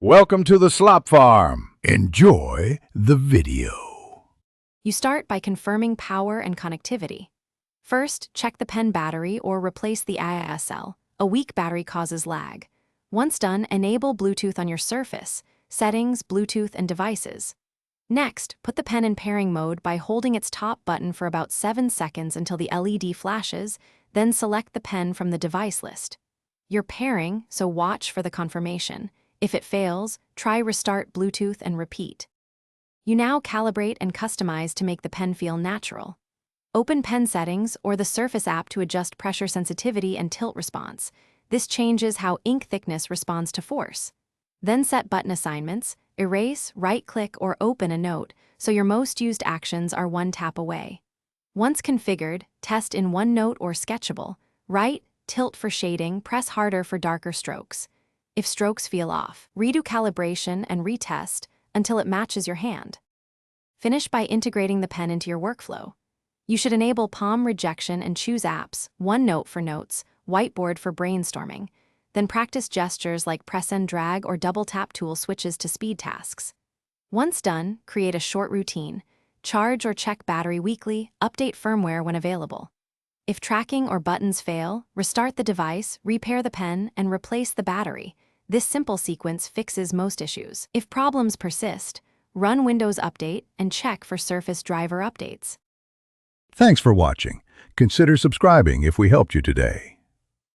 Welcome to the Slop Farm. Enjoy the video. You start by confirming power and connectivity. First, check the pen battery or replace the ISL. A weak battery causes lag. Once done, enable Bluetooth on your Surface, Settings, Bluetooth, and Devices. Next, put the pen in pairing mode by holding its top button for about 7 seconds until the LED flashes, then select the pen from the device list. You're pairing, so watch for the confirmation. If it fails, try restart Bluetooth and repeat. You now calibrate and customize to make the pen feel natural. Open Pen Settings or the Surface app to adjust pressure sensitivity and tilt response. This changes how ink thickness responds to force. Then set button assignments, erase, right-click, or open a note, so your most used actions are one tap away. Once configured, test in OneNote or Sketchable. Right, tilt for shading, press harder for darker strokes. If strokes feel off, redo calibration and retest until it matches your hand. Finish by integrating the pen into your workflow. You should enable palm rejection and choose apps, OneNote for notes, Whiteboard for brainstorming. Then practice gestures like press and drag or double tap tool switches to speed tasks. Once done, create a short routine. Charge or check battery weekly, update firmware when available. If tracking or buttons fail, restart the device, repair the pen, and replace the battery. This simple sequence fixes most issues. If problems persist, run Windows Update and check for Surface driver updates. Thanks for watching. Consider subscribing if we helped you today.